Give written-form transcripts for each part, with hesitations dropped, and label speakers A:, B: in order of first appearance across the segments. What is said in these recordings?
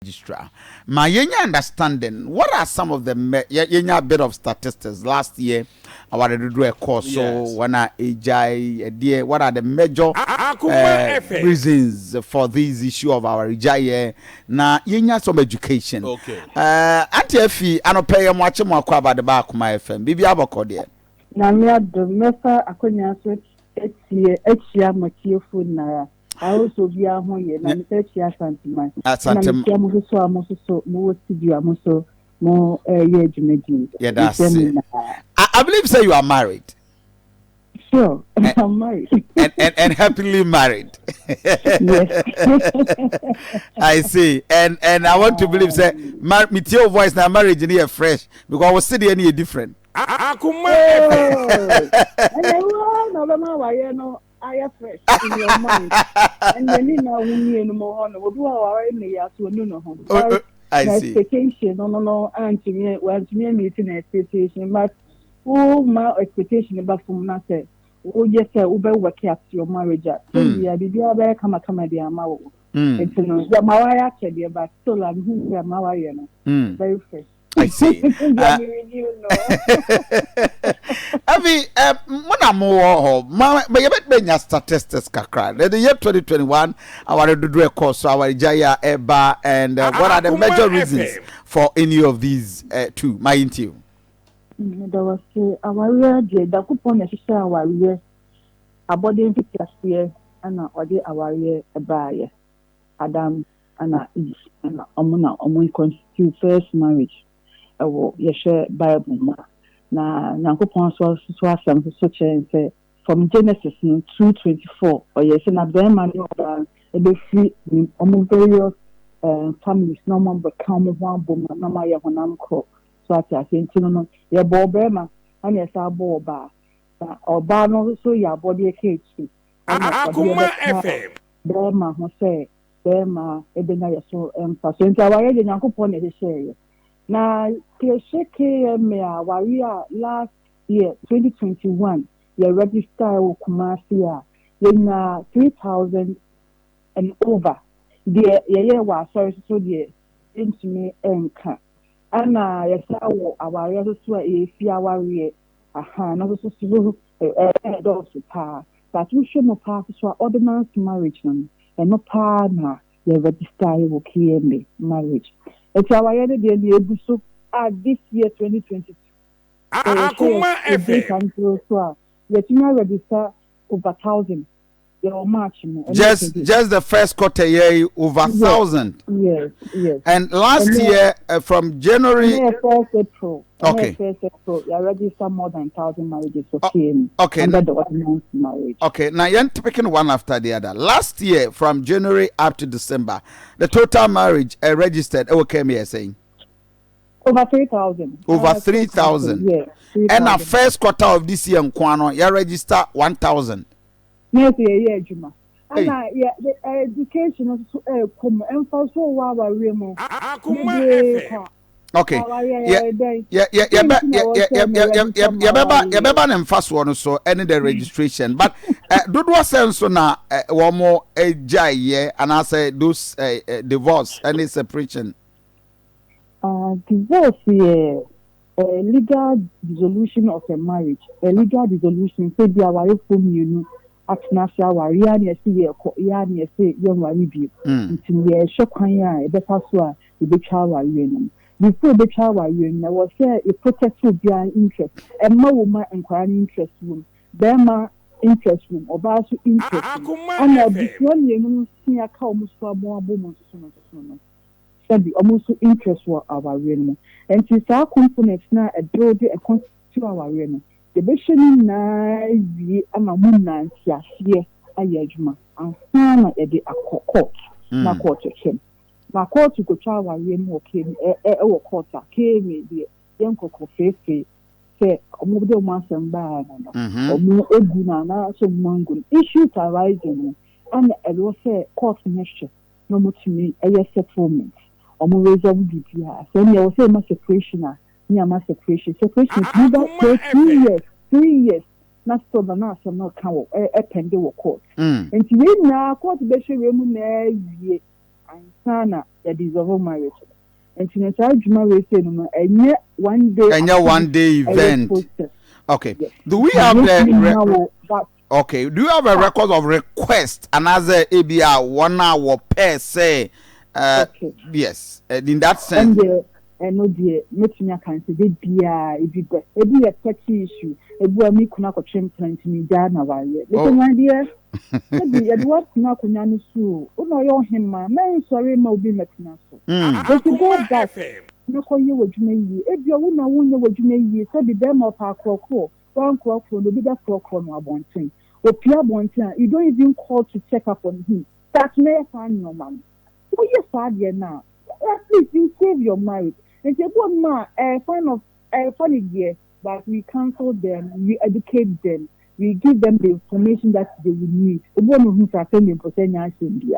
A: Registrar. My yenya understanding, what are some of the yenya bit of statistics last year? I wanted to do a course, so when I AJ, what are the major reasons for this issue of our AJ? Na yenya some education.
B: Okay.
A: Auntie Effie, I no pay much more about the back of my FM. Bibi abako there.
C: Na me admefa akonya so etia makiefo na I also be a home and I'm 30 years and
A: at Santa
C: more studio, so more
A: yeah, that's it. I believe say you are married.
C: Sure, I'm married.
A: and happily married.
C: Yes.
A: I see. And I want to believe say with your voice now marriage in here fresh because I was sitting any different.
B: Akoma.
C: I am fresh in your mind. And then you know, we no more honor. We'll do our no.
A: I see.
C: Expectation, no, and to me, meeting expectation, but my expectation about from nothing. Oh, yes, sir, Uber work at your marriage. So, yeah, did you ever come dear Mao? It's no, my actually, but still, I'm here, my very fresh.
A: I see. Avi, when I'm more, but you bet me statistics kakra. The year 2021, I wanted to do a course, so our Jaya Eba, and what are the major reasons for any of these two? My interview.
C: There was our real the coupon necessary our year, a body in year, and our year a buyer, Adam, and Eve, and Omuna, constitute first marriage. Yeshe Bible na Nyankopon so asem so say from Genesis 2:24 or yes na bema no ba e be free various families no more become one bom na ma ye honam kro so ati asenti no ye bo bema ana esa bo ba na oba no so ya body e
B: Akoma FM
C: bema ho say bema e be na ye so emfa so nti awaye de Nyankopon e share na KMA Waria last year 2021 you register with Kumasi in 3,000 and over the year was sorry so the into me enka and yes our so a fear warrior no so those pa but we should not pass to ordinance marriage and no partner you register with KMA marriage. It's our year this year 2022.
B: Akoma FM.
C: Yet you register over 1,000. Your March.
A: Just the first quarter year over 1,000.
C: Yes.
A: And last year from January.
C: First April.
A: Okay.
C: First April, you register more than 1,000 marriages for KM.
A: Okay.
C: Under the ordinance marriage.
A: Okay. Now you're picking one after the other. Last year from January up to December, the total marriage registered. Okay, me saying.
C: Over 3,000.
A: Over 3,000.
C: Yes.
A: And the first quarter of this year, Nkwano, you register 1,000.
C: Yes, yeah, Juma. And the education also come and for so while we more.
A: Okay. Yeah, first one so any the registration. But do what sense so now one more a jay and I say those divorce any separation.
C: Divorce legal dissolution of a marriage. A legal dissolution say they are from you atnafia waria na esi ya na esi ye nwari bi nti ye hwekwan a e beta so a e betwa waria no before betwa waria no was say e protect their interest e ma wo ma enkwara interest room be ma interest room oba so interest and before ye no sia ka o muso abo mo so sabi o muso interest wa waria no nti sa components na e build a constitute waria no the bishop na wi ama mu na ntiasie ayadwuma ahana e de akokot na court chem na court ko twa warie mu okay wo court a KMA de yenkoko fefe se omo de mo asem ba na omo egu na so mango issues arising and e do say court nyehwe no mutumi settlement omo resolve bibia so me wo say ma separation Niama separation is either 3 years. Not so the nurse not count a pende court. And to me now, court be sure you ansana the dissolve marriage. And in a child marriage, and one day
A: event. Okay.
C: Yes.
A: Do we have okay? Do you have a record of request another ABR 1 hour per se? Okay. Yes. In that sense.
C: And no dear, making a cancer, they be a touchy issue. A boy me could not trim plenty me down a while. Little my dear, it was not on so. Oh, no, you're him, my man, sorry, no be making us. But you go back, no call you what you may. If your woman won't know what you may, said the them of our clock, one clock for the bigger clock on our one thing. Or Pierre Bontin, you don't even call to check up on him. That's may find your man. Oh, yes, father, now. At least you save your marriage. And say, "What ma? Funny year, but we counsel them, we educate them, we give them the information that they will need. The one who are sending for 10 years in the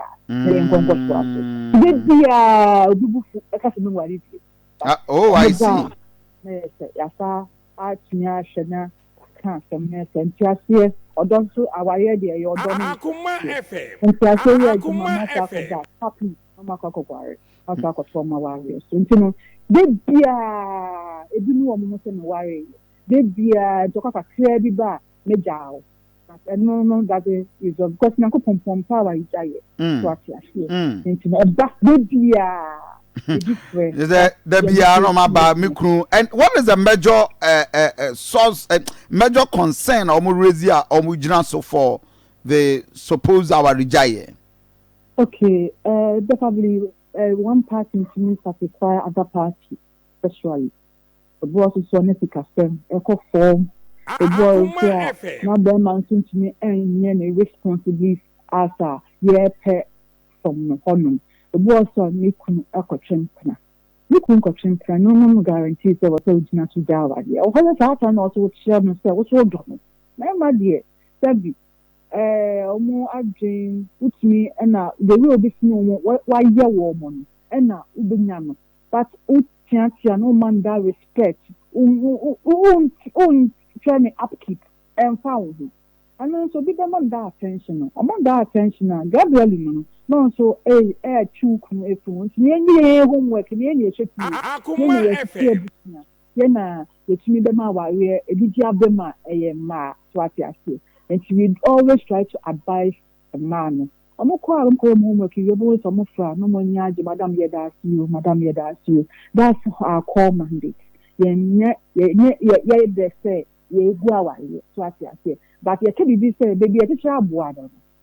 A: oh, I see.
C: Yasa, Archina, Shana, Cancer, and Tiasia, or don't so our idea, your Akoma FM. And Tiasia, happy, Amaka, Amaka from our warriors. They be a no almost in worry. They be a talk of clear be back, Majao. And no, that is of course, Nanko Pom Power is what you are. But they be a different.
A: There be a Roma Mikru. And what is the major source, major concern or Murizia or Mujina so for the suppose our Rijaye?
C: Okay, definitely. One party to me satisfy other party sexually. The boss is on ethical stem, echo form. The boy now the man to me any responsibility as a year pair from the honor. The boss on me kun echo chimpna. You couldn't chimpna, no guarantees there was a to Java. Or how that and also share myself, what's all done. My dear, Debbie. Omo adwen utumi na the way obi fi no why ye wo mo no na ubenya no but utiatia no man that respect try me upkeep and found him and so be the man that attention no among that attention na gradually no so chuku influence ni homework ni shetu Akoma FM na yetumi be ma ware ebiji abema ma so atiase. And she would always try to advise a man. I'm call homework, you're both some of no one yard, Madame Yedas you. That's our call mandate. They say, ye go away, so I say. But you can be say, baby, a teacher board.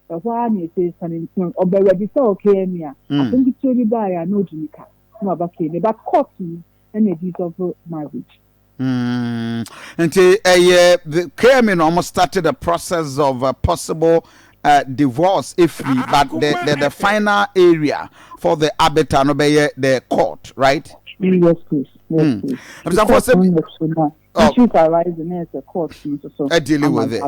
C: The one you say, son, or by register or KMA. I think it's really by a no Jimika, no about KMA, but copy energies of marriage.
A: And the KMA almost started the process of possible divorce if we, but the final area for the arbiter no be the court, right?
C: Yes, please. Yes, please. Issues arising as a court, so
A: dealing with it.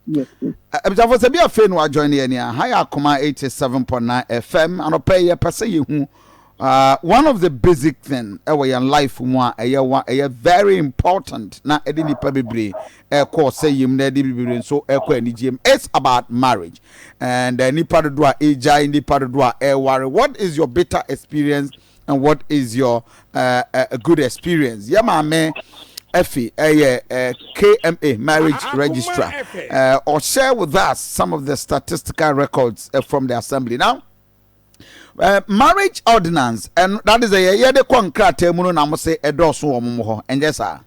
C: Yes, please.
A: I'm for to be a fan who join here. Hi, Akoma 87.9 FM, and pay a person you. One of the basic things in life a very important na edini pabibri course say yim na edibibri so it's about marriage and nipa do a ejai nipa do a worry. What is your better experience and what is your good experience? Yeah, mama Effie, KMA Marriage Registrar, or share with us some of the statistical records from the assembly now. Marriage ordinance, and that is a year the contract na say a dosu omo and yes sir.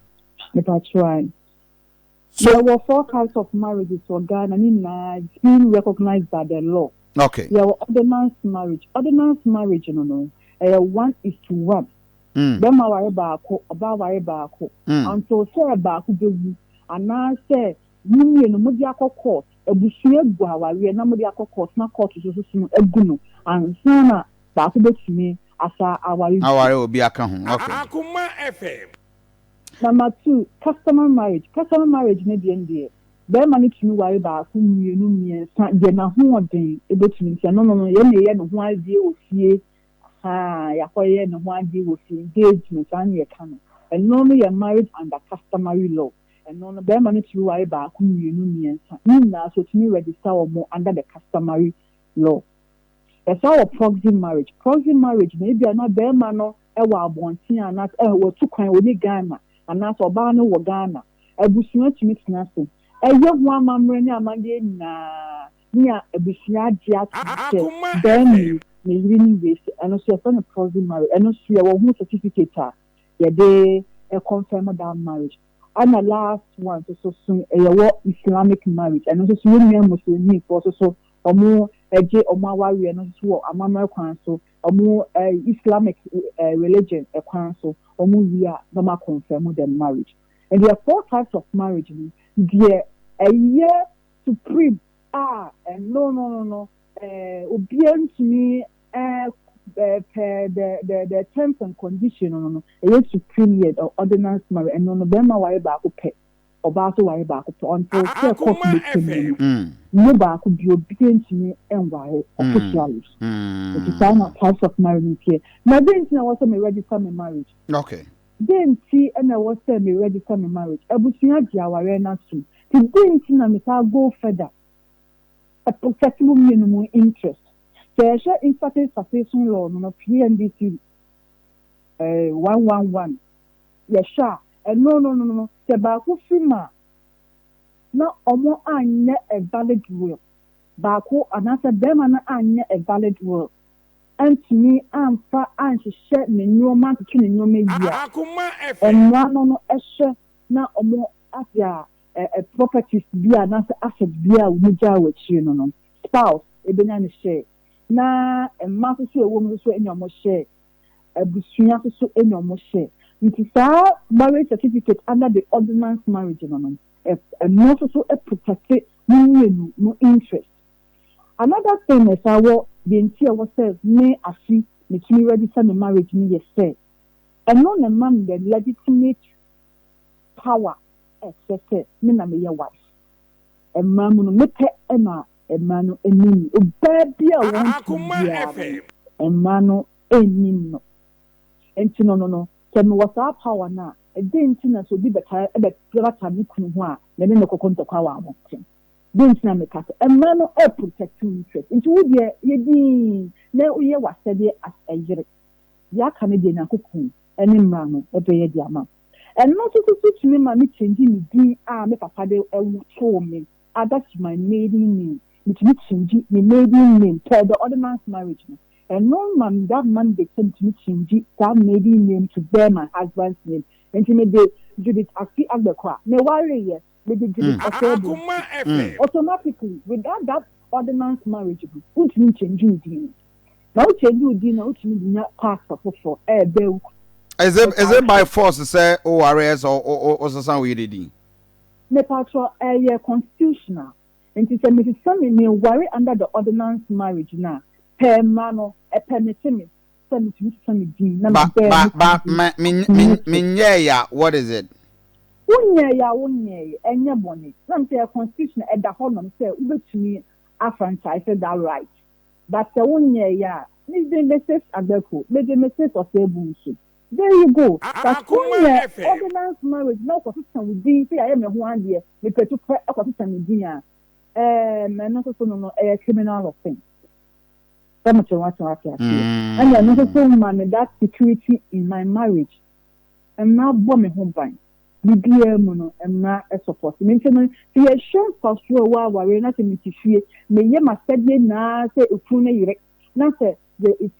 C: That's right. So there were 4 kinds of marriages for Ghana and it's being recognized by the law.
A: Okay.
C: There were ordinance marriage. Ordinance marriage, 1:1. Bema ware baako, oba ware baako. And so say baako bewu. And now say you no mudi akọ court. Ebusua egu aware na mudi akọ court na court so egu no. And sana baako betumi asa aware.
A: Aware obi aka ho. Okay.
B: Akoma FM.
C: Number 2, customer marriage. Customer marriage ne de ndie. Bema ni tumi ware baako mienu miensa de na ho odin ebetumi sia no ye ne no ho adie ofie. Yakoye no ho adie ofie engagement and ye kan. And no me marriage under customary law. And no bema ni tumi ware baako mienu miensa. Ni na so tumi register omo under the customary law. That's our proxy marriage. Proxy marriage, maybe not bear mano, ewa bonti, and not ewa two kind with Ghana, and not Obano or Ghana. A bushman to mix nothing. A young one mamrena amandi na near a bushia jat, then me winning this, and also a proxy marriage, and also a woman certificate. Yeah, they confirm that marriage. And the last one, so soon, a Islamic marriage, and also Muslim for so. Omo eje omo awari no so amamra kwan so omo Islamic religion kwan so omo wi no ma confirm the marriage. And there are 4 types of marriage. There a year supreme and no obedient to me the terms and conditions no a year supreme year or ordinance marriage and no be ma ware ba ko pe oba so ware ba ko until no back could be obedient to me and why officially. It is not types of marriage here. Now, then, I was me register my marriage.
A: Okay.
C: Then, see, and I was me register my marriage. I was not Jawarena soon. Then, see, I go further. A protectable minimum interest. So, I share in succession law, no PNDC 111. Yes, sure. And no. The back of na omo anya a valid will baako anasa bema na anya a valid will and to me am fa anhye ne nyoma to ne nyoma yia
B: Akoma
C: enwa no ehye na omo afia properties bia anasa assets bia wugya wachi no spouse ebenya ne share na emma so ewo mu so enya omo share abusua so enya omo share nti sa marriage certificate under the ordinance marriage no and also protect no interest. Another thing is our the entire was says may afi me register my marriage me yes and no the man the legitimate power say me na me wife and man no me pe ema and man eni o baby a want and man no eni no enti no can was our power na didn't so be better about time kun ho a na ne kokonto kwa wa mo didn't na make a man no protect interest into wo de ye na uye wasede as a yire ya ka ne de na kokun ene mra no be ye de ama and not to me ma me change me din me papa de to me that's my maiden name me change me maiden name per the ordinance marriage no. And no man that man they came to me change that maiden name to bear my husband's name. And to me they did it as the car. No worry, yes, they did it automatically without that ordinance marriage. Which means changing deen. Now changing deen, which means not pass for bill.
A: Is it by force to say ORS or something we did?
C: Me patro constitutional. And to say me to worry under the ordinance marriage now. Per mano e permette me send me din na
A: me what is it
C: wonye enye boni some say constitution e da honom say ubetumi a franchise that right but wonye ya me dey message agbeko me dey message of ebunsu there you go but wonye ordinance marriage no constitution with din say I am ho ade me petu constitution with din me no so no criminal offense. And I never saw man that security in my marriage. And now bomb me home by the mono and now a support. Mention the show for sure while we're not in the fear. May ye must study now say Upune Yurek. Now say the it's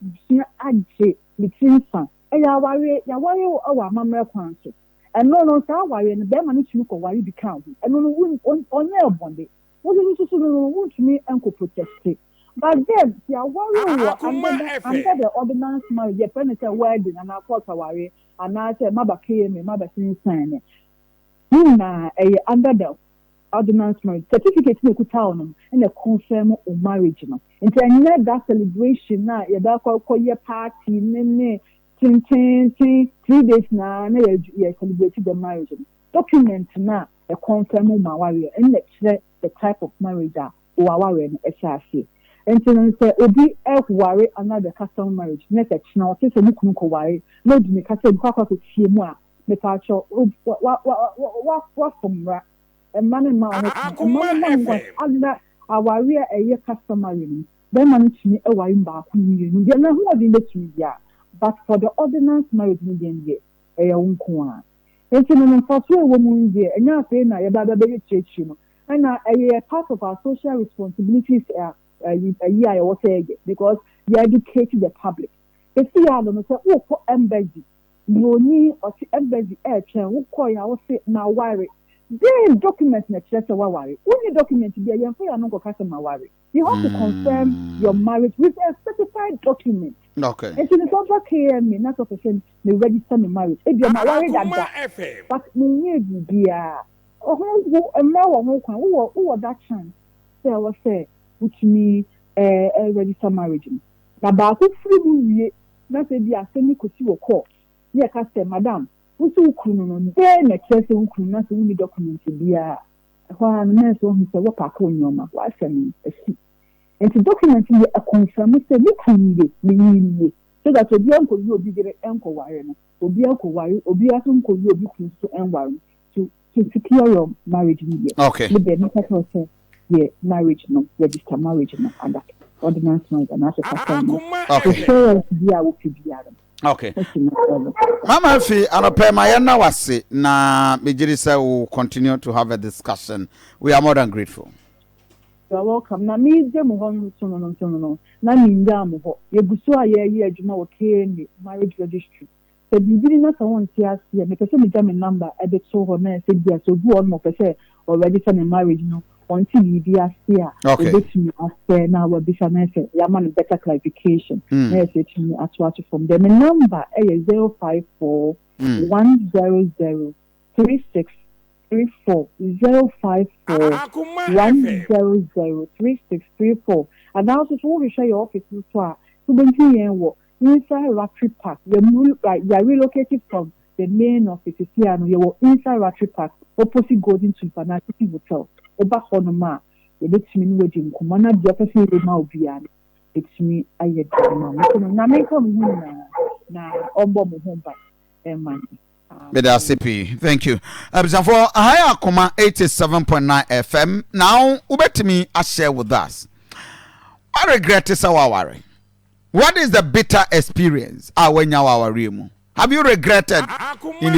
C: adje between son. And ya worry our mamma council. And no, worry and the man to look or worry become. And on your body. What do you want to me uncle protest it? But then, the warrior under the ordinance marriage, the furniture wedding, and I thought worry, and I said, Mother KMA, Mother sign under the ordinance marriage certificate in the town and a confirm of marriage. And then that celebration now, you call your party, 3 days now, you celebrated the marriage. Document now, a confirm of my warrior, and the type of marriage that warrior SRC. And so say obi worry another custom marriage next now say mukunu ko worry no di me ka say kwa ko tie mu a me pa cho what from ra e man ma no under our area customary then manage me a wine back you get no who in the 2 year but for the ordinance marriage median year a own coin and so for a woman year and now saying I about the church and a part of our social responsibilities a year I was saying because you educate the public. If you are going to say, oh, for embassy, you need or embassy air chain, who call you, say, now worry. There is documents next year, so worry. Only document to be a young customer worry. You have to confirm your marriage with a specified document.
A: Okay.
C: And so the social KMA, not of a saying, they register the marriage. If you're married at that, but you need to be a who was that chance? Say, I was say, which me register marriage. Na ba ko free mu na se bi asemi ko si wo court ye ka say madam wo si ukunu no de na kese ukunu na se wo ni document bia ho na so hu se wo pa ko nyoma wa asemi esi enti document ye a confirm say me kunu ni so that obi anko yi obi gere enko ware no obi anko ware obi aso nko yi obi kunu so enware to secure your marriage ni.
A: Okay.
C: Me be no ka say yeah marriage no register marriage no and ordinance noise and as a
A: okay. Mama Fi anope mayana wase na mejirisa will continue to have a discussion. We are more than grateful.
C: You are welcome. Na me je mo hon no. Na mi nda mo ho. Ye guso aye adwuma wo KMA Marriage Registry. Se bibiri na so won ti ase me pese me jam number e be so ho na se bia so bu on mo pese already for marriage no. Until you be a steer, me after now will be some better clarification. From them. The number is 054 100 3634 054 100 3634. And also, so we share your office to inside Ratri Park. You are relocated from the main office here, and you are inside Ratri Park, opposite Golden Supernatural Hotel. Oba honoma e betimi ni wedi nkoma na dia pese e ma obia betimi aye drama na me ko mu na ombo mu homba man
A: Beda CP, thank you. For higher Akoma 87.9 FM. Now ubetimi a share with us. I regret is our worry. What is the bitter experience when you are have you regretted in